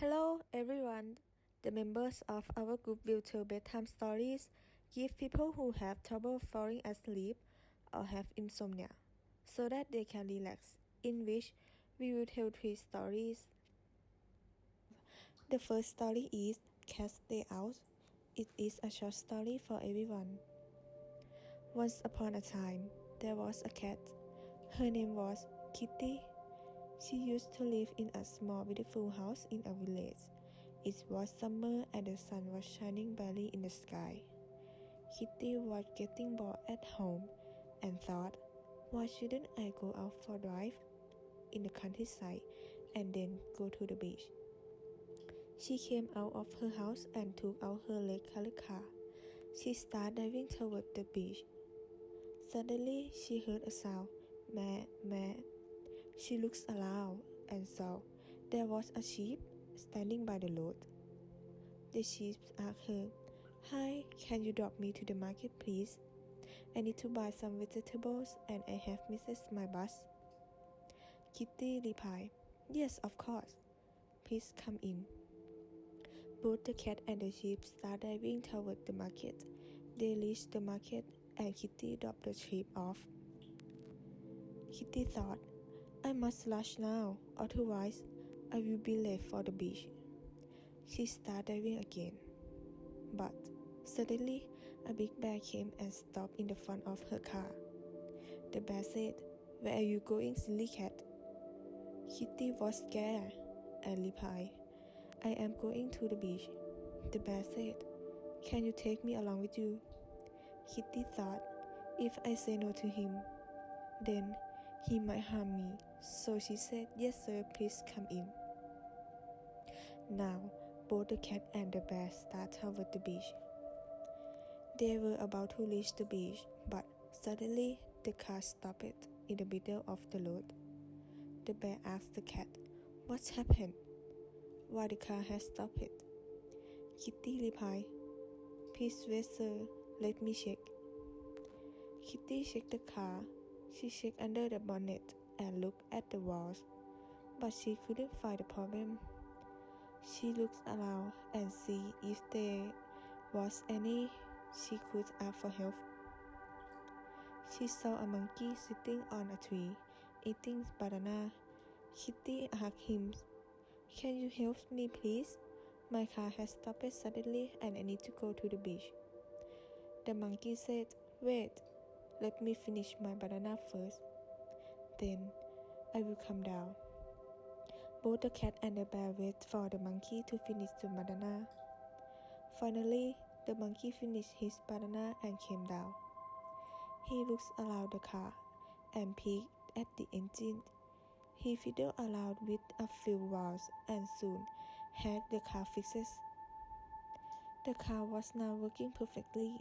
Hello everyone! The members of our group will tell bedtime stories, give people who have trouble falling asleep or have insomnia, so that they can relax, in which we will tell 3 stories. The first story is Cat's Day Out. It is a short story for everyone. Once upon a time, there was a cat. Her name was Kitty. She used to live in a small beautiful house in a village. It was summer and the sun was shining brightly in the sky. Kitty was getting bored at home and thought, why shouldn't I go out for a drive in the countryside and then go to the beach? She came out of her house and took out her red-colored car. She started driving toward the beach. Suddenly, she heard a sound, meh, meh. She looked around and saw there was a sheep standing by the road. The sheep asked her, "Hi, can you drop me to the market, please? I need to buy some vegetables and I have missed my bus." Kitty replied, "Yes, of course. Please come in." Both the cat and the sheep started driving toward the market. They reached the market and Kitty dropped the sheep off. Kitty thought, I must rush now, otherwise I will be late for the beach. She started driving again. But suddenly, a big bear came and stopped in the front of her car. The bear said, "Where are you going, silly cat?" Kitty was scared and replied, "I am going to the beach." The bear said, "Can you take me along with you?" Kitty thought, if I say no to him, then he might harm me, so she said, "Yes sir, please come in." Now, both the cat and the bear started toward the beach. They were about to reach the beach, but suddenly the car stopped in the middle of the road. The bear asked the cat, "What's happened? Why the car has stopped?" Kitty replied, "Please wait sir, let me check." Kitty checked the car. She checked under the bonnet and looked at the walls, but she couldn't find the problem. She looked around and see if there was any she could ask for help. She saw a monkey sitting on a tree, eating banana. Kitty asked him, "Can you help me please? My car has stopped suddenly and I need to go to the beach." The monkey said, "Wait, let me finish my banana first. Then I will come down." Both the cat and the bear waited for the monkey to finish the banana. Finally, the monkey finished his banana and came down. He looked around the car and peeked at the engine. He fiddled around with a few valves and soon had the car fixed. The car was now working perfectly.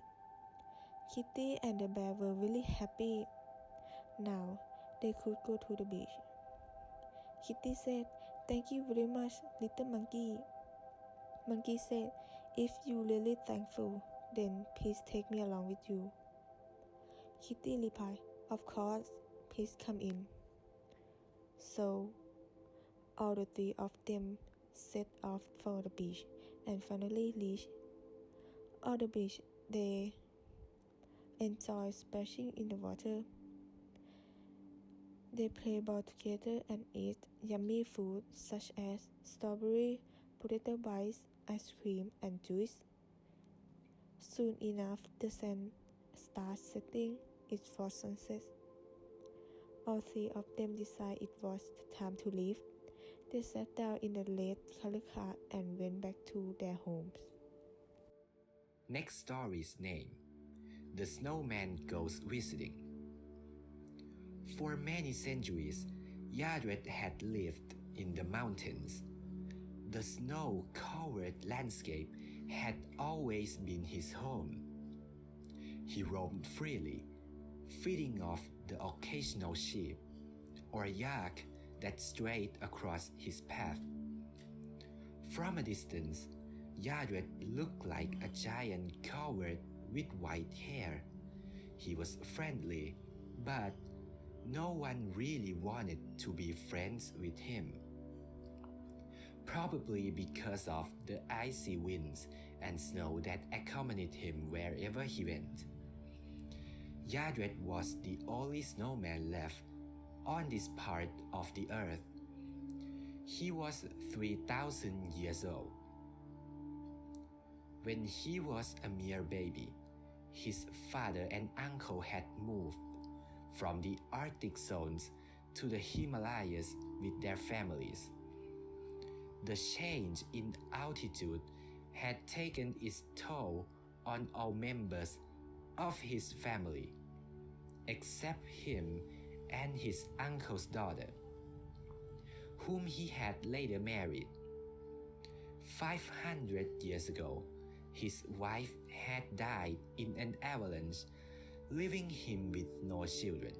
Kitty and the bear were really happy. Now they could go to the beach. Kitty said, "Thank you very much, little monkey." Monkey said, "If you're really thankful, then please take me along with you." Kitty replied, "Of course, please come in." So all the 3 of them set off for the beach and finally reached. On the beach, they enjoyed splashing in the water. They play ball together and eat yummy food such as strawberry, potato bites, ice cream, and juice. Soon enough, the sun started setting. It was sunset. All 3 of them decided it was time to leave. They sat down in the red-colored car and went back to their homes. Next story's name: The Snowman Goes Visiting. For many centuries, Yadred had lived in the mountains. The snow-covered landscape had always been his home. He roamed freely, feeding off the occasional sheep or yak that strayed across his path. From a distance, Yadred looked like a giant covered with white hair. He was friendly, but no one really wanted to be friends with him. probably because of the icy winds and snow that accompanied him wherever he went. Yadred was the only snowman left on this part of the earth. He was 3,000 years old. When he was a mere baby, his father and uncle had moved from the Arctic zones to the Himalayas with their families. The change in altitude had taken its toll on all members of his family, except him and his uncle's daughter, whom he had later married. 500 years ago, his wife had died in an avalanche, leaving him with no children.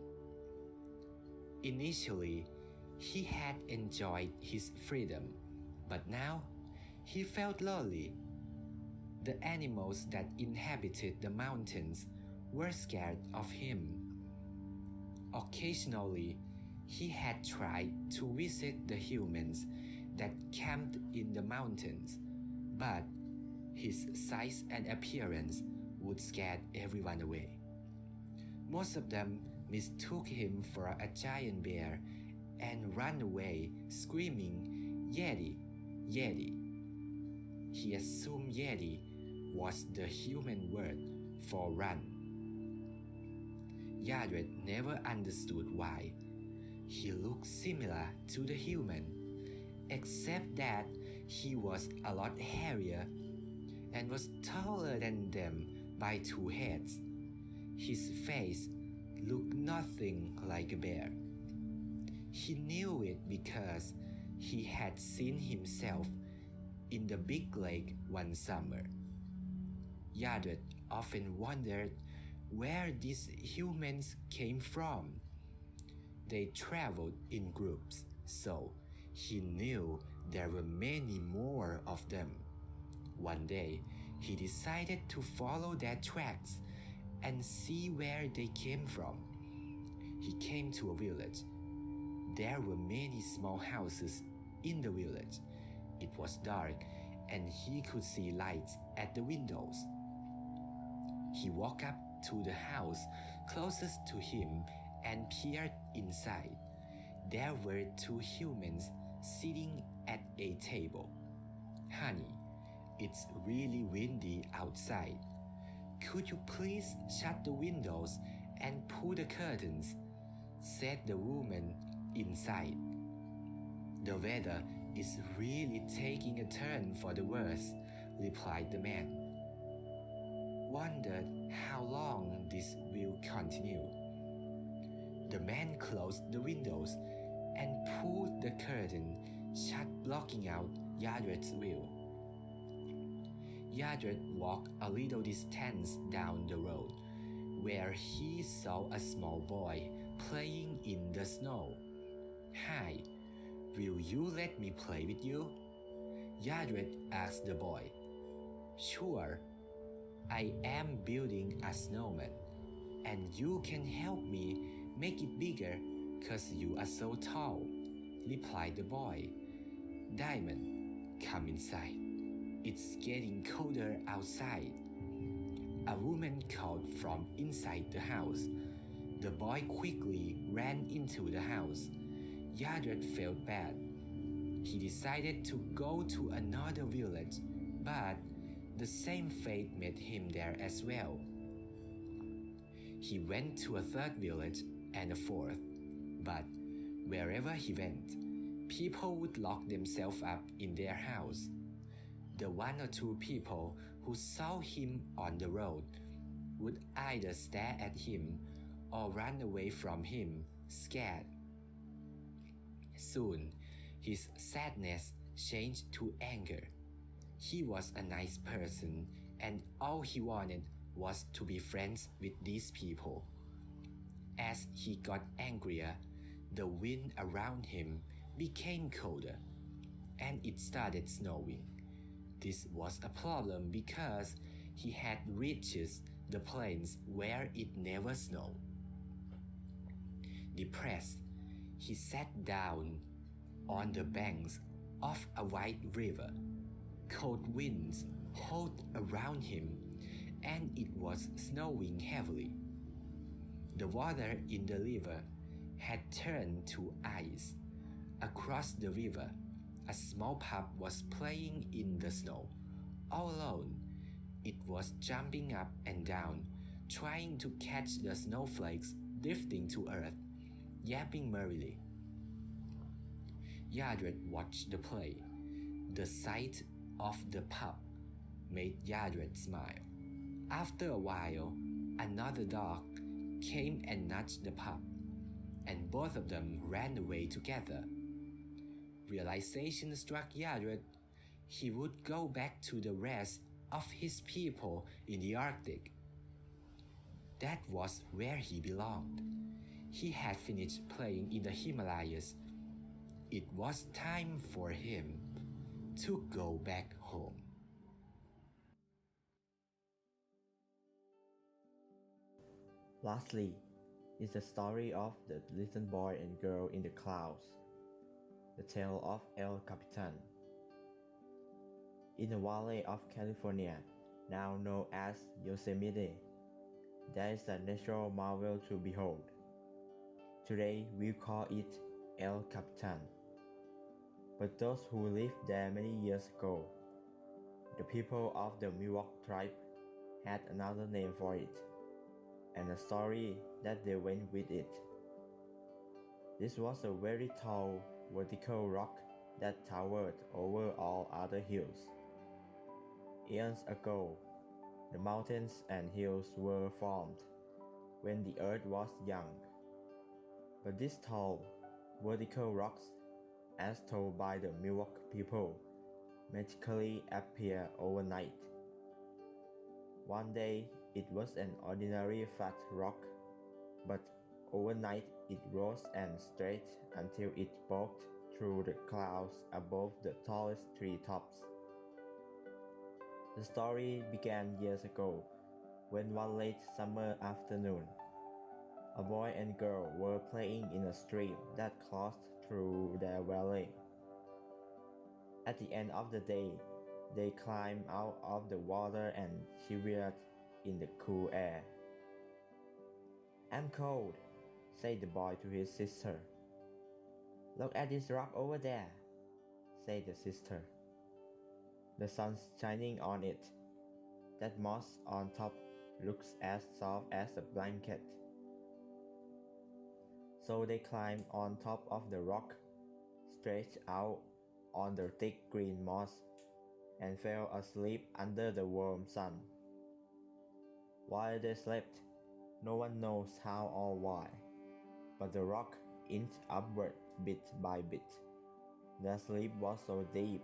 Initially, he had enjoyed his freedom, but now he felt lonely. The animals that inhabited the mountains were scared of him. Occasionally, he had tried to visit the humans that camped in the mountains, but his size and appearance would scare everyone away. Most of them mistook him for a giant bear and ran away screaming, "Yeti, Yeti." He assumed Yeti was the human word for run. Yadred never understood why. He looked similar to the human, except that he was a lot hairier and was taller than them by 2 heads. His face looked nothing like a bear. He knew it because he had seen himself in the big lake one summer. Yadred often wondered where these humans came from. They traveled in groups, so he knew there were many more of them. One day, he decided to follow their tracks and see where they came from. He came to a village. There were many small houses in the village. It was dark and he could see lights at the windows. He walked up to the house closest to him and peered inside. There were 2 humans sitting at a table. "Honey, it's really windy outside. Could you please shut the windows and pull the curtains?" said the woman inside. "The weather is really taking a turn for the worse," replied the man. Wondered how long this will continue. The man closed the windows and pulled the curtain shut, blocking out Yadred's view. Yadred walked a little distance down the road, where he saw a small boy playing in the snow. "Hi, will you let me play with you?" Yadred asked the boy. "Sure. I am building a snowman, and you can help me make it bigger 'cause you are so tall," replied the boy. "Diamond, come inside. It's getting colder outside." A woman called from inside the house. The boy quickly ran into the house. Yadred felt bad. He decided to go to another village, but the same fate met him there as well. He went to a 3rd village and a 4th, but wherever he went, people would lock themselves up in their house. The 1 or 2 people who saw him on the road would either stare at him or run away from him, scared. Soon, his sadness changed to anger. He was a nice person, and all he wanted was to be friends with these people. As he got angrier, the wind around him became colder, and it started snowing. This was a problem because he had reached the plains where it never snowed. Depressed, he sat down on the banks of a wide river. Cold winds howled around him, and it was snowing heavily. The water in the river had turned to ice. Across the river, a small pup was playing in the snow. All alone, it was jumping up and down, trying to catch the snowflakes drifting to earth, yapping merrily. Yadred watched the play. The sight of the pup made Yadred smile. After a while, another dog came and nudged the pup, and both of them ran away together. Realization struck Yadred. He would go back to the rest of his people in the Arctic. That was where he belonged. He had finished playing in the Himalayas. It was time for him to go back home. Lastly is the story of the little boy and girl in the clouds, the tale of El Capitan. In the valley of California, now known as Yosemite, there is a natural marvel to behold. Today we call it El Capitan. But those who lived there many years ago, the people of the Miwok tribe, had another name for it, and a story that they went with it. This was a very tall, vertical rock that towered over all other hills. Eons ago, the mountains and hills were formed when the earth was young. But these tall, vertical rocks, as told by the Miwok people, magically appear overnight. One day it was an ordinary flat rock, but overnight it rose and stretched until it poked through the clouds above the tallest treetops. The story began years ago, when one late summer afternoon, a boy and girl were playing in a stream that coursed through their valley. At the end of the day, they climbed out of the water and shivered in the cool air. "I'm cold," said the boy to his sister. "Look at this rock over there," said the sister. "The sun's shining on it. That moss on top looks as soft as a blanket." So they climbed on top of the rock, stretched out on the thick green moss, and fell asleep under the warm sun. While they slept, no one knows how or why, but the rock inched upward bit by bit. Their sleep was so deep,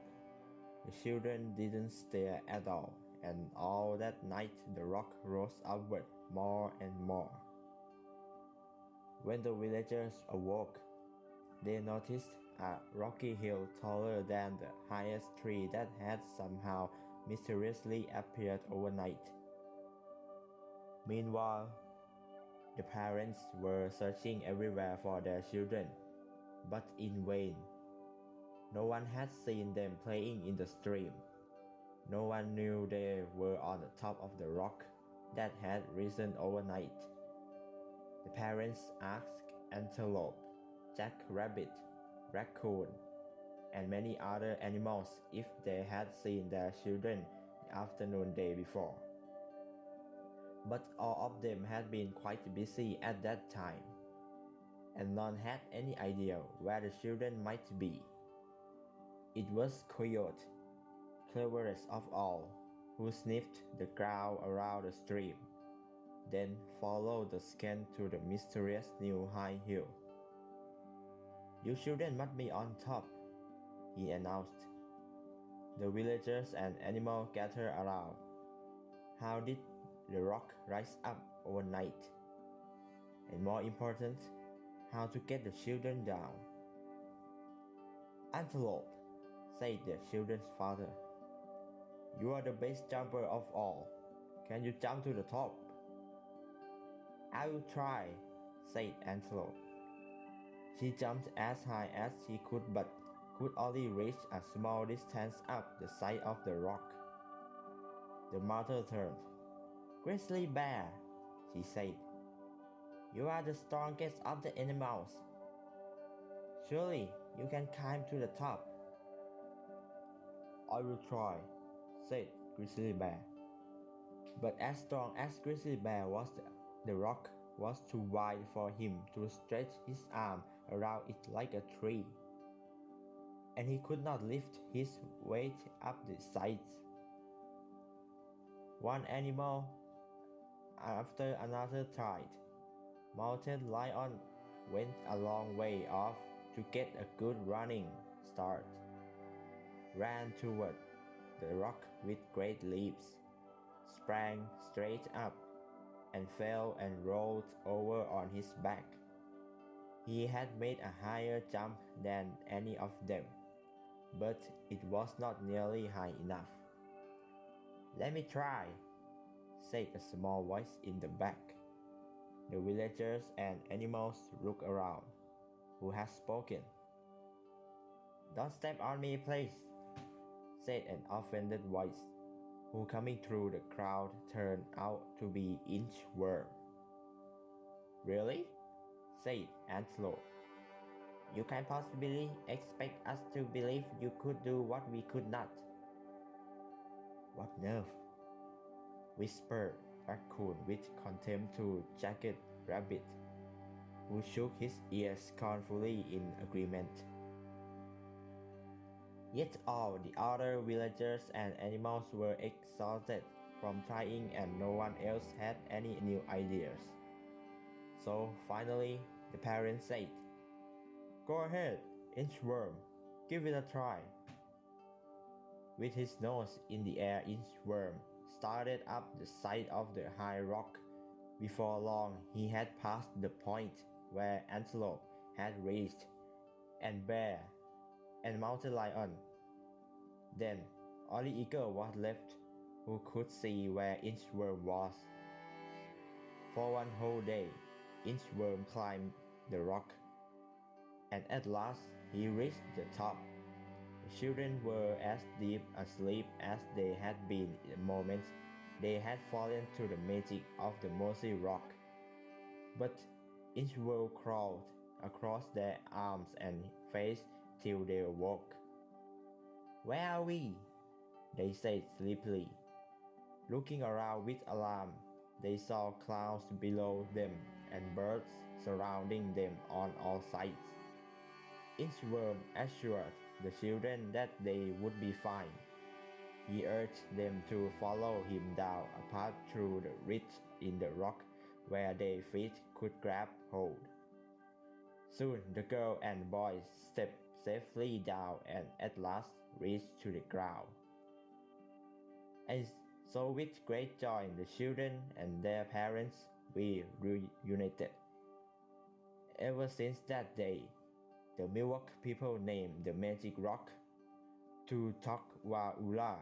the children didn't stir at all, and all that night the rock rose upward more and more. When the villagers awoke, they noticed a rocky hill taller than the highest tree that had somehow mysteriously appeared overnight. Meanwhile, the parents were searching everywhere for their children, but in vain. No one had seen them playing in the stream. No one knew they were on the top of the rock that had risen overnight. The parents asked antelope, jackrabbit, raccoon, and many other animals if they had seen their children the afternoon day before. But all of them had been quite busy at that time, and none had any idea where the children might be. It was Coyote, cleverest of all, who sniffed the ground around the stream, then followed the scan to the mysterious new high hill. "You children must be on top," he announced. The villagers and animals gathered around. How did the rock rise up overnight? And more important, how to get the children down? "Antelope," said the children's father. "You are the best jumper of all. Can you jump to the top?" "I will try," said Antelope. She jumped as high as she could but could only reach a small distance up the side of the rock. The mother turned. "Grizzly bear," she said, "you are the strongest of the animals. Surely you can climb to the top." "I will try," said Grizzly Bear. But as strong as Grizzly Bear was, the rock was too wide for him to stretch his arm around it like a tree, and he could not lift his weight up the sides. One animal after another tried. Mountain Lion went a long way off to get a good running start, ran toward the rock with great leaps, sprang straight up, and fell and rolled over on his back. He had made a higher jump than any of them, but it was not nearly high enough. "Let me try," said a small voice in the back. The villagers and animals looked around. Who has spoken? "Don't step on me, please," said an offended voice, who coming through the crowd turned out to be Inchworm. "Really?" said Antelope. "You can possibly expect us to believe you could do what we could not." "What nerve?" whispered Raccoon with contempt to Jagged Rabbit, who shook his ears scornfully in agreement. Yet all the other villagers and animals were exhausted from trying, and no one else had any new ideas. So finally, the parents said, "Go ahead, Inchworm, give it a try." With his nose in the air, Inchworm started up the side of the high rock. Before long, he had passed the point where Antelope had reached, and Bear, and Mountain Lion. Then only Eagle was left, who could see where Inchworm was. For one whole day, Inchworm climbed the rock, and at last he reached the top. The children were as deep asleep as they had been the moment they had fallen to the magic of the mossy rock. But Inchworm crawled across their arms and face till they awoke. "Where are we?" they said sleepily. Looking around with alarm, they saw clouds below them and birds surrounding them on all sides. Inchworm assured the children that they would be fine. He urged them to follow him down a path through the ridge in the rock where their feet could grab hold. Soon the girl and boy stepped safely down and at last reached to the ground. And so with great joy the children and their parents were reunited. Ever since that day, the Miwok people named the magic rock Tutokwaula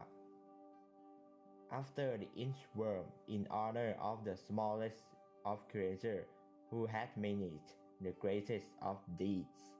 after the Inchworm, in honor of the smallest of creatures who had managed the greatest of deeds.